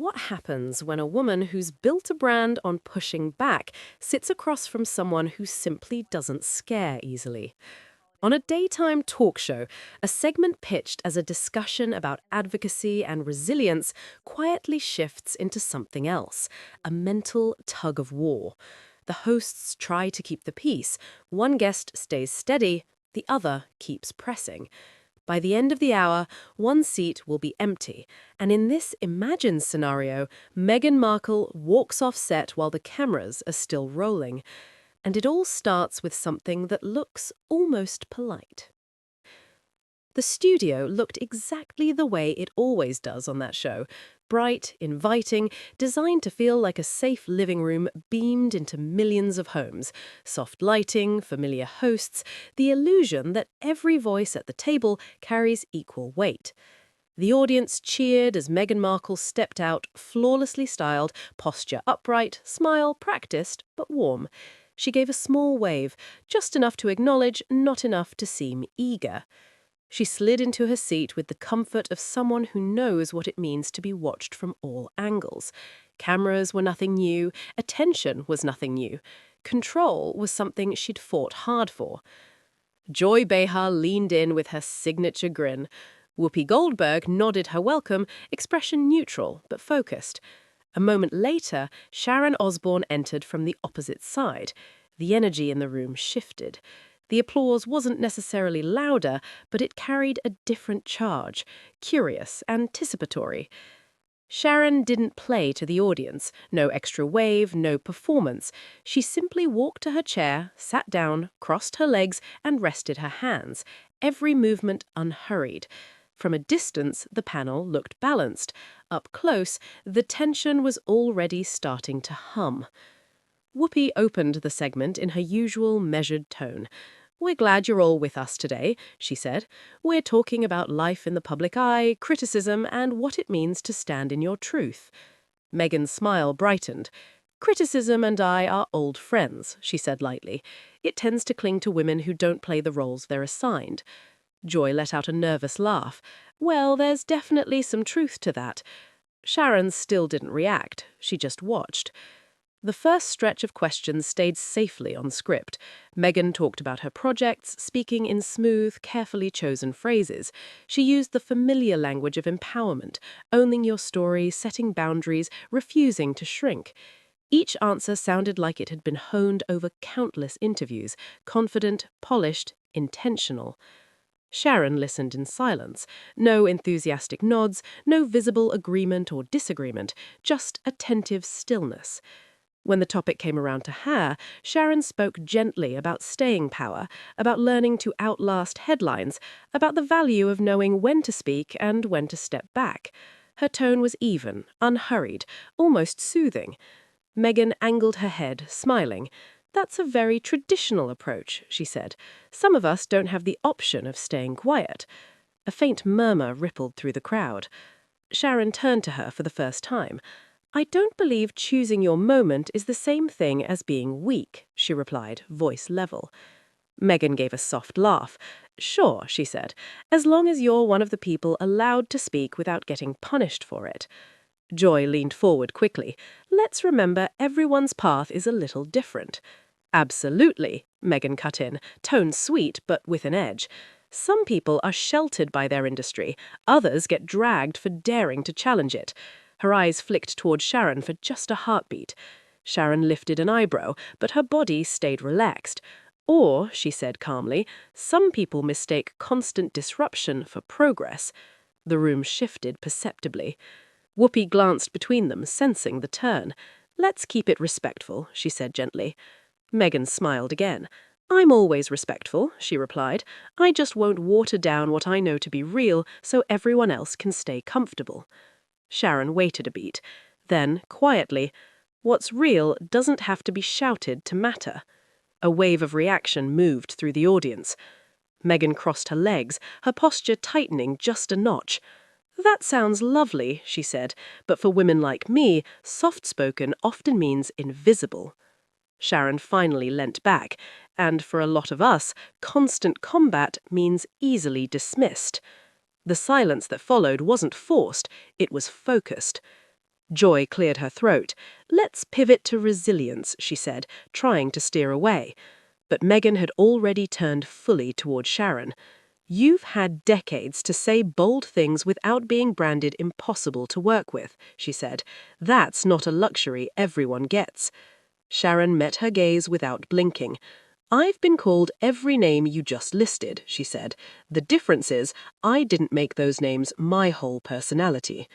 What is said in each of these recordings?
What happens when a woman who's built a brand on pushing back sits across from someone who simply doesn't scare easily? On a daytime talk show, a segment pitched as a discussion about advocacy and resilience quietly shifts into something else, a mental tug of war. The hosts try to keep the peace. One guest stays steady, the other keeps pressing. By the end of the hour, one seat will be empty, and in this imagined scenario, Meghan Markle walks off set while the cameras are still rolling. And it all starts with something that looks almost polite. The studio looked exactly the way it always does on that show. Bright, inviting, designed to feel like a safe living room beamed into millions of homes. Soft lighting, familiar hosts, the illusion that every voice at the table carries equal weight. The audience cheered as Meghan Markle stepped out, flawlessly styled, posture upright, smile practiced but warm. She gave a small wave, just enough to acknowledge, not enough to seem eager. She slid into her seat with the comfort of someone who knows what it means to be watched from all angles. Cameras were nothing new, attention was nothing new. Control was something she'd fought hard for. Joy Behar leaned in with her signature grin. Whoopi Goldberg nodded her welcome, expression neutral but focused. A moment later, Sharon Osbourne entered from the opposite side. The energy in the room shifted. The applause wasn't necessarily louder, but it carried a different charge, curious, anticipatory. Sharon didn't play to the audience, no extra wave, no performance. She simply walked to her chair, sat down, crossed her legs, and rested her hands, every movement unhurried. From a distance, the panel looked balanced. Up close, the tension was already starting to hum. Whoopi opened the segment in her usual measured tone. "We're glad you're all with us today," she said. "We're talking about life in the public eye, criticism, and what it means to stand in your truth." Meghan's smile brightened. "Criticism and I are old friends," she said lightly. "It tends to cling to women who don't play the roles they're assigned." Joy let out a nervous laugh. "Well, there's definitely some truth to that." Sharon still didn't react. She just watched. The first stretch of questions stayed safely on script. Meghan talked about her projects, speaking in smooth, carefully chosen phrases. She used the familiar language of empowerment, owning your story, setting boundaries, refusing to shrink. Each answer sounded like it had been honed over countless interviews, confident, polished, intentional. Sharon listened in silence. No enthusiastic nods, no visible agreement or disagreement, just attentive stillness. When the topic came around to her, Sharon spoke gently about staying power, about learning to outlast headlines, about the value of knowing when to speak and when to step back. Her tone was even, unhurried, almost soothing. Meghan angled her head, smiling. "That's a very traditional approach," she said. "Some of us don't have the option of staying quiet." A faint murmur rippled through the crowd. Sharon turned to her for the first time. "I don't believe choosing your moment is the same thing as being weak," she replied, voice level. Meghan gave a soft laugh. "Sure," she said, "as long as you're one of the people allowed to speak without getting punished for it." Joy leaned forward quickly. "Let's remember everyone's path is a little different." "Absolutely," Meghan cut in, tone sweet but with an edge. "Some people are sheltered by their industry, others get dragged for daring to challenge it." Her eyes flicked toward Sharon for just a heartbeat. Sharon lifted an eyebrow, but her body stayed relaxed. "Or," she said calmly, "some people mistake constant disruption for progress." The room shifted perceptibly. Whoopi glanced between them, sensing the turn. "Let's keep it respectful," she said gently. Meghan smiled again. "I'm always respectful," she replied. "I just won't water down what I know to be real so everyone else can stay comfortable." Sharon waited a beat. Then, quietly, "What's real doesn't have to be shouted to matter." A wave of reaction moved through the audience. Meghan crossed her legs, her posture tightening just a notch. "That sounds lovely," she said, "but for women like me, soft-spoken often means invisible." Sharon finally leant back, and for a lot of us, constant combat means easily dismissed. The silence that followed wasn't forced, it was focused. Joy cleared her throat. "Let's pivot to resilience," she said, trying to steer away. But Meghan had already turned fully toward Sharon. "You've had decades to say bold things without being branded impossible to work with," she said. "That's not a luxury everyone gets." Sharon met her gaze without blinking. "I've been called every name you just listed," she said. "The difference is, I didn't make those names my whole personality."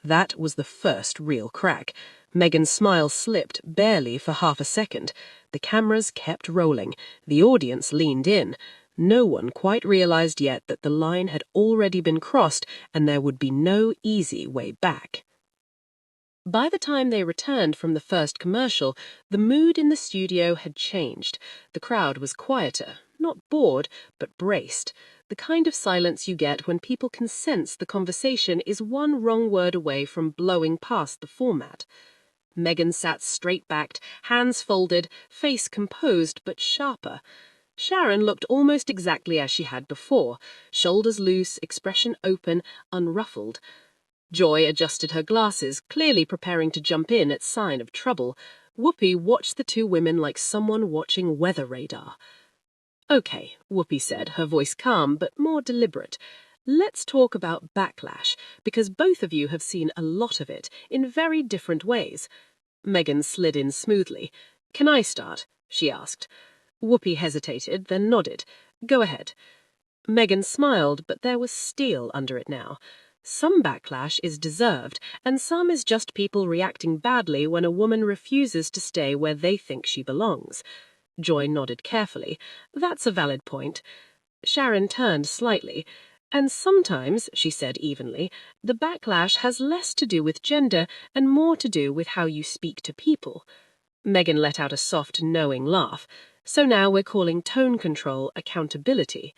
That was the first real crack. Meghan's smile slipped barely for half a second. The cameras kept rolling. The audience leaned in. No one quite realized yet that the line had already been crossed and there would be no easy way back. By the time they returned from the first commercial, the mood in the studio had changed. The crowd was quieter, not bored, but braced. The kind of silence you get when people can sense the conversation is one wrong word away from blowing past the format. Meghan sat straight-backed, hands folded, face composed but sharper. Sharon looked almost exactly as she had before, shoulders loose, expression open, unruffled. Joy adjusted her glasses, clearly preparing to jump in at sign of trouble. Whoopi watched the two women like someone watching weather radar. "Okay," Whoopi said, her voice calm but more deliberate. "Let's talk about backlash, because both of you have seen a lot of it, in very different ways." Meghan slid in smoothly. "Can I start?" she asked. Whoopi hesitated, then nodded. "Go ahead." Meghan smiled, but there was steel under it now. Some backlash is deserved, and some is just people reacting badly when a woman refuses to stay where they think she belongs. Joy nodded carefully. "That's a valid point." Sharon turned slightly. "And sometimes," she said evenly, "the backlash has less to do with gender and more to do with how you speak to people." Meghan let out a soft, knowing laugh. "So now we're calling tone control accountability."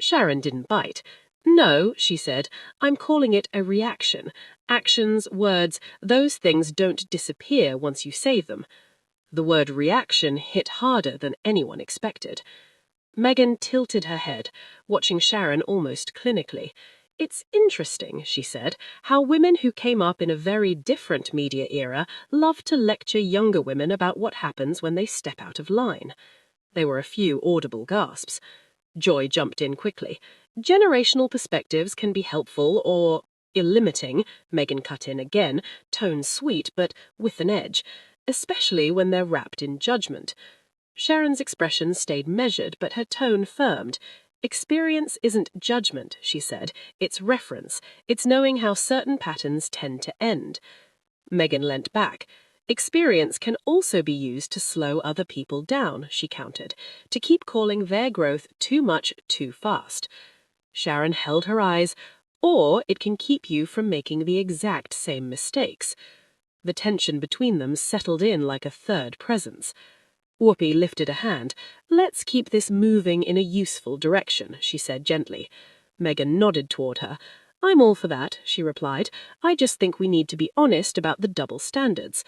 Sharon didn't bite. "No," she said, "I'm calling it a reaction. Actions, words, those things don't disappear once you say them." The word reaction hit harder than anyone expected. Meghan tilted her head, watching Sharon almost clinically. "It's interesting," she said, "how women who came up in a very different media era love to lecture younger women about what happens when they step out of line." There were a few audible gasps. Joy jumped in quickly. "Generational perspectives can be helpful or ill-limiting," Meghan cut in again, tone sweet but with an edge, "especially when they're wrapped in judgment." Sharon's expression stayed measured, but her tone firmed. "Experience isn't judgment," she said. "It's reference. It's knowing how certain patterns tend to end." Meghan leant back. "Experience can also be used to slow other people down," she countered, "to keep calling their growth too much too fast." Sharon held her eyes. "Or it can keep you from making the exact same mistakes." The tension between them settled in like a third presence. Whoopi lifted a hand. "Let's keep this moving in a useful direction," she said gently. Meghan nodded toward her. "I'm all for that," she replied. "I just think we need to be honest about the double standards."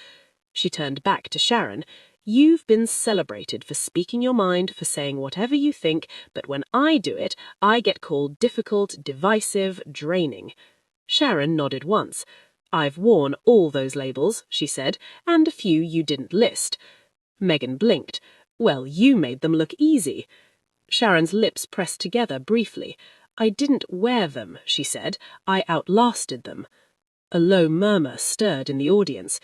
She turned back to Sharon. "You've been celebrated for speaking your mind, for saying whatever you think, but when I do it, I get called difficult, divisive, draining." Sharon nodded once. "I've worn all those labels," she said, "and a few you didn't list." Meghan blinked. "Well, you made them look easy." Sharon's lips pressed together briefly. "I didn't wear them," she said. "I outlasted them." A low murmur stirred in the audience.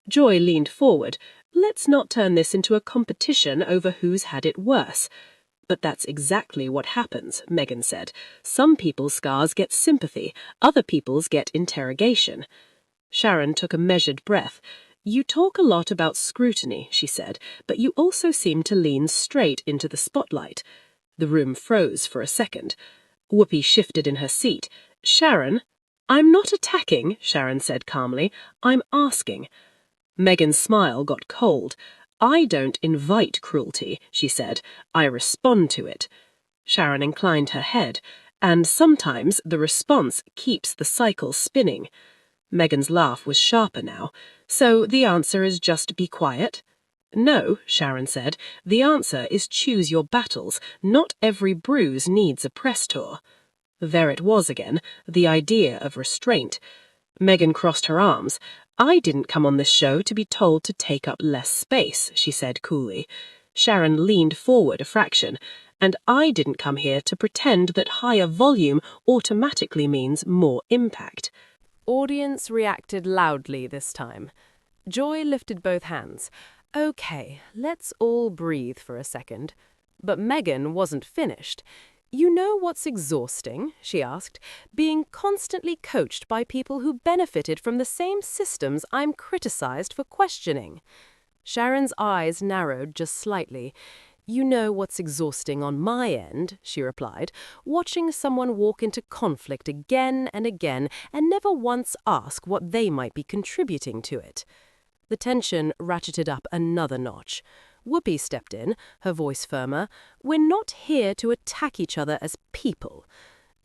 Joy leaned forward. "Let's not turn this into a competition over who's had it worse." "But that's exactly what happens," Meghan said. "Some people's scars get sympathy, other people's get interrogation." Sharon took a measured breath. "You talk a lot about scrutiny," she said, "but you also seem to lean straight into the spotlight." The room froze for a second. Whoopi shifted in her seat. "Sharon—" "I'm not attacking," Sharon said calmly. "I'm asking." Meghan's smile got cold. "I don't invite cruelty," she said. "I respond to it." Sharon inclined her head. "And sometimes the response keeps the cycle spinning." Meghan's laugh was sharper now. "So the answer is just be quiet?" "No," Sharon said. "The answer is choose your battles. Not every bruise needs a press tour." There it was again, the idea of restraint. Meghan crossed her arms. I didn't come on this show to be told to take up less space, she said coolly. Sharon leaned forward a fraction. And I didn't come here to pretend that higher volume automatically means more impact. Audience reacted loudly this time. Joy lifted both hands. Okay, let's all breathe for a second. But Meghan wasn't finished. You know what's exhausting, she asked, being constantly coached by people who benefited from the same systems I'm criticized for questioning. Sharon's eyes narrowed just slightly. You know what's exhausting on my end, she replied, watching someone walk into conflict again and again and never once ask what they might be contributing to it. The tension ratcheted up another notch. Whoopi stepped in, her voice firmer. We're not here to attack each other as people.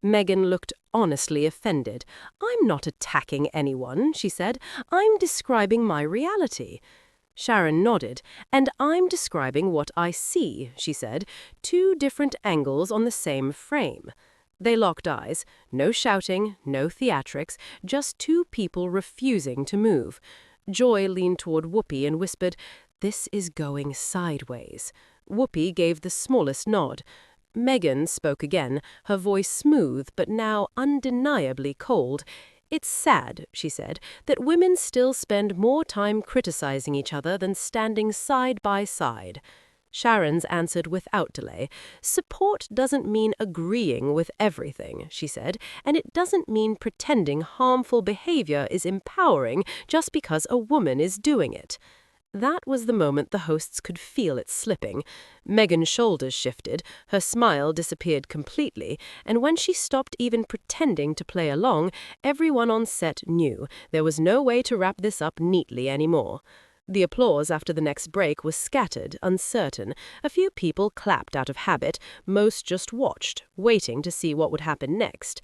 Meghan looked honestly offended. I'm not attacking anyone, she said. I'm describing my reality. Sharon nodded. And I'm describing what I see, she said. 2 different angles on the same frame. They locked eyes. No shouting, no theatrics, just 2 people refusing to move. Joy leaned toward Whoopi and whispered, This is going sideways. Whoopi gave the smallest nod. Meghan spoke again, her voice smooth but now undeniably cold. It's sad, she said, that women still spend more time criticizing each other than standing side by side. Sharon's answered without delay. Support doesn't mean agreeing with everything, she said, and it doesn't mean pretending harmful behavior is empowering just because a woman is doing it. That was the moment the hosts could feel it slipping. Meghan's shoulders shifted, her smile disappeared completely, and when she stopped even pretending to play along, everyone on set knew there was no way to wrap this up neatly anymore. The applause after the next break was scattered, uncertain. A few people clapped out of habit, most just watched, waiting to see what would happen next.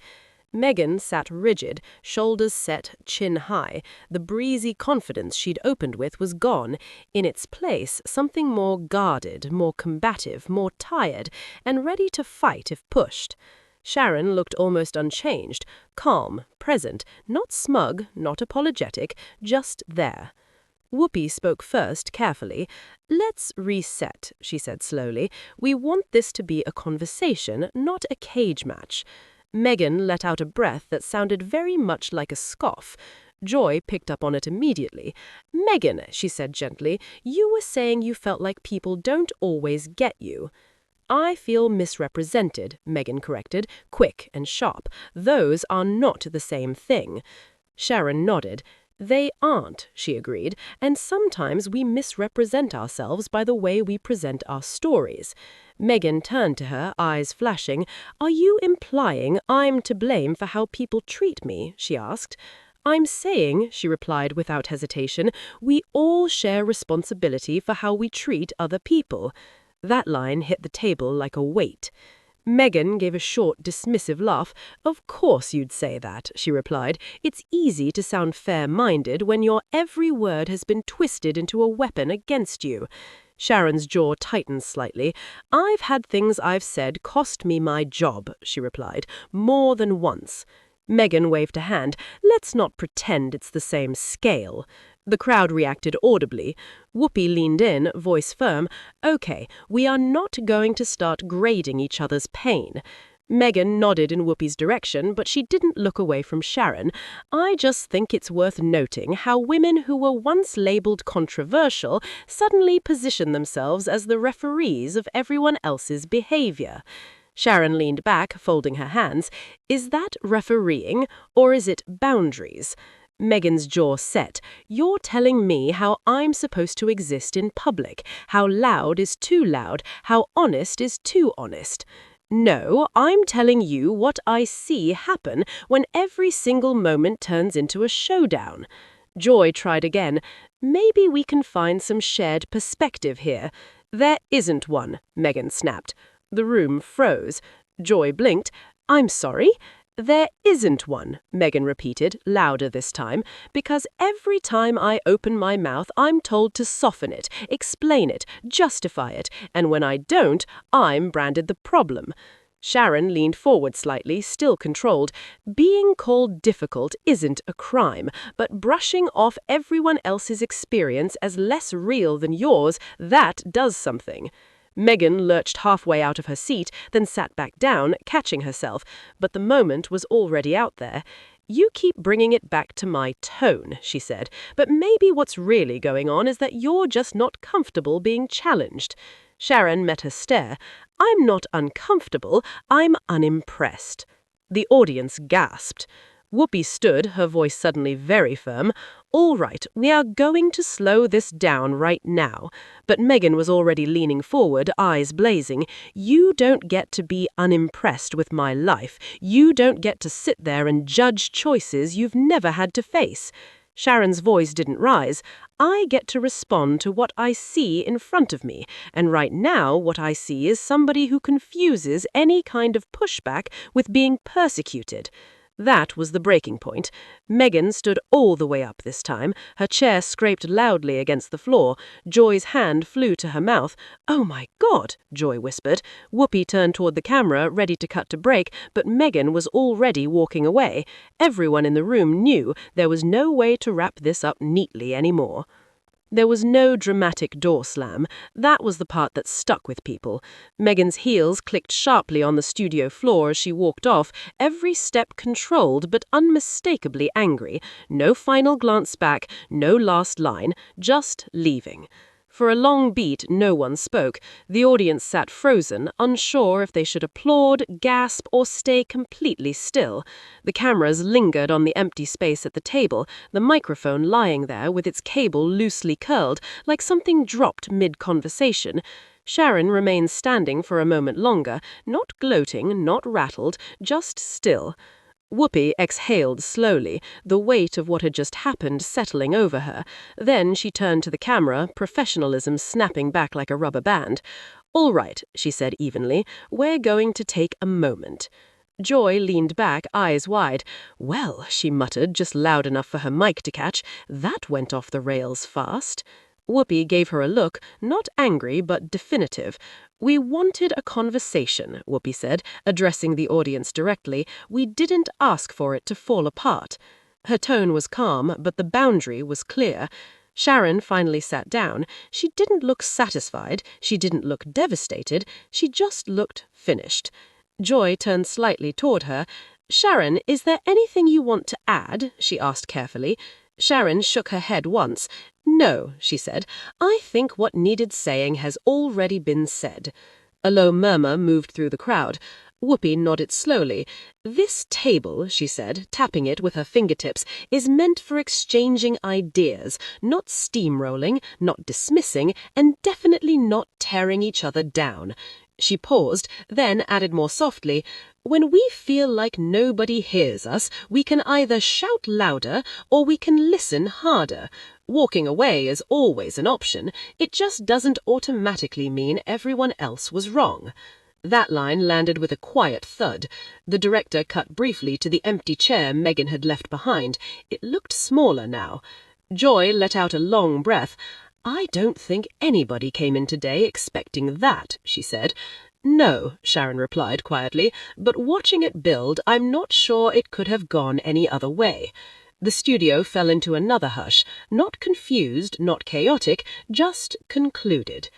Meghan sat rigid, shoulders set, chin high. The breezy confidence she'd opened with was gone. In its place, something more guarded, more combative, more tired, and ready to fight if pushed. Sharon looked almost unchanged, calm, present, not smug, not apologetic, just there. Whoopi spoke first, carefully. Let's reset, she said slowly. We want this to be a conversation, not a cage match. Meghan let out a breath that sounded very much like a scoff. Joy picked up on it immediately. Meghan, she said gently, you were saying you felt like people don't always get you. I feel misrepresented, Meghan corrected, quick and sharp. Those are not the same thing. Sharon nodded. They aren't, she agreed, and sometimes we misrepresent ourselves by the way we present our stories. Meghan turned to her, eyes flashing. Are you implying I'm to blame for how people treat me? She asked. I'm saying, she replied without hesitation, we all share responsibility for how we treat other people. That line hit the table like a weight. Meghan gave a short, dismissive laugh. Of course you'd say that, she replied. It's easy to sound fair-minded when your every word has been twisted into a weapon against you. Sharon's jaw tightened slightly. I've had things I've said cost me my job, she replied, more than once. Meghan waved a hand. Let's not pretend it's the same scale. The crowd reacted audibly. Whoopi leaned in, voice firm. Okay, we are not going to start grading each other's pain. Meghan nodded in Whoopi's direction, but she didn't look away from Sharon. I just think it's worth noting how women who were once labeled controversial suddenly position themselves as the referees of everyone else's behavior. Sharon leaned back, folding her hands. Is that refereeing, or is it boundaries? Meghan's jaw set. You're telling me how I'm supposed to exist in public, how loud is too loud, how honest is too honest. No, I'm telling you what I see happen when every single moment turns into a showdown. Joy tried again. Maybe we can find some shared perspective here. There isn't one, Meghan snapped. The room froze. Joy blinked. I'm sorry? There isn't one, Meghan repeated, louder this time, because every time I open my mouth I'm told to soften it, explain it, justify it, and when I don't, I'm branded the problem. Sharon leaned forward slightly, still controlled. Being called difficult isn't a crime, but brushing off everyone else's experience as less real than yours, that does something. Meghan lurched halfway out of her seat, then sat back down, catching herself, but the moment was already out there. "You keep bringing it back to my tone," she said, "but maybe what's really going on is that you're just not comfortable being challenged." Sharon met her stare. "I'm not uncomfortable, I'm unimpressed." The audience gasped. Whoopi stood, her voice suddenly very firm. "All right, we are going to slow this down right now." But Meghan was already leaning forward, eyes blazing. "You don't get to be unimpressed with my life. You don't get to sit there and judge choices you've never had to face." Sharon's voice didn't rise. "I get to respond to what I see in front of me, and right now what I see is somebody who confuses any kind of pushback with being persecuted." That was the breaking point. Meghan stood all the way up this time. Her chair scraped loudly against the floor. Joy's hand flew to her mouth. "Oh my God," Joy whispered. Whoopi turned toward the camera, ready to cut to break, but Meghan was already walking away. Everyone in the room knew there was no way to wrap this up neatly anymore. There was no dramatic door slam. That was the part that stuck with people. Meghan's heels clicked sharply on the studio floor as she walked off, every step controlled but unmistakably angry. No final glance back, no last line, just leaving. For a long beat, no one spoke. The audience sat frozen, unsure if they should applaud, gasp, or stay completely still. The cameras lingered on the empty space at the table, the microphone lying there with its cable loosely curled, like something dropped mid-conversation. Sharon remained standing for a moment longer, not gloating, not rattled, just still. Whoopi exhaled slowly, the weight of what had just happened settling over her. Then she turned to the camera, professionalism snapping back like a rubber band. "All right," she said evenly, "we're going to take a moment." Joy leaned back, eyes wide. "Well," she muttered, just loud enough for her mic to catch, "that went off the rails fast." Whoopi gave her a look, not angry but definitive. "We wanted a conversation," Whoopi said, addressing the audience directly. "We didn't ask for it to fall apart." Her tone was calm, but the boundary was clear. Sharon finally sat down. She didn't look satisfied. She didn't look devastated. She just looked finished. Joy turned slightly toward her. "Sharon, is there anything you want to add?" she asked carefully. Sharon shook her head once. "No," she said. "I think what needed saying has already been said." A low murmur moved through the crowd. Whoopi nodded slowly. "This table," she said, tapping it with her fingertips, "is meant for exchanging ideas, not steamrolling, not dismissing, and definitely not tearing each other down." She paused, then added more softly, "When we feel like nobody hears us, we can either shout louder or we can listen harder. Walking away is always an option. It just doesn't automatically mean everyone else was wrong." That line landed with a quiet thud. The director cut briefly to the empty chair Meghan had left behind. It looked smaller now. Joy let out a long breath. "I don't think anybody came in today expecting that," she said. "No," Sharon replied quietly, "but watching it build, I'm not sure it could have gone any other way." The studio fell into another hush, not confused, not chaotic, just concluded.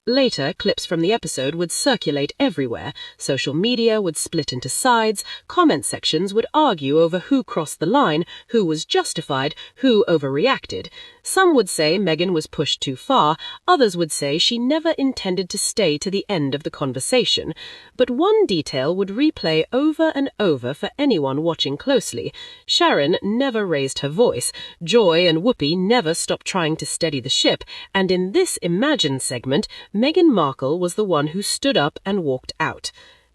Later, clips from the episode would circulate everywhere. Social media would split into sides. Comment sections would argue over who crossed the line, who was justified, who overreacted. Some would say Meghan was pushed too far. Others would say she never intended to stay to the end of the conversation. But one detail would replay over and over for anyone watching closely. Sharon never raised her voice. Joy and Whoopi never stopped trying to steady the ship. And in this imagined segment, Meghan Markle was the one who stood up and walked out.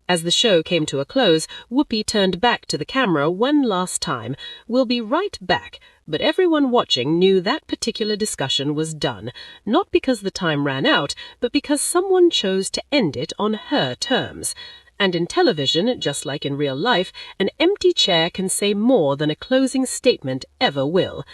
As the show came to a close, Whoopi turned back to the camera one last time. "We'll be right back." But everyone watching knew that particular discussion was done, not because the time ran out, but because someone chose to end it on her terms. And in television, just like in real life, an empty chair can say more than a closing statement ever will.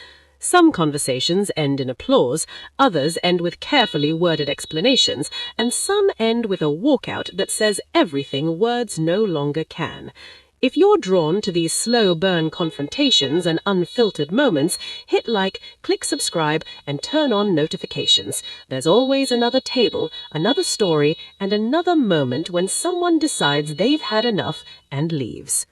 Some conversations end in applause, others end with carefully worded explanations, and some end with a walkout that says everything words no longer can. If you're drawn to these slow burn confrontations and unfiltered moments, hit like, click subscribe, and turn on notifications. There's always another table, another story, and another moment when someone decides they've had enough and leaves.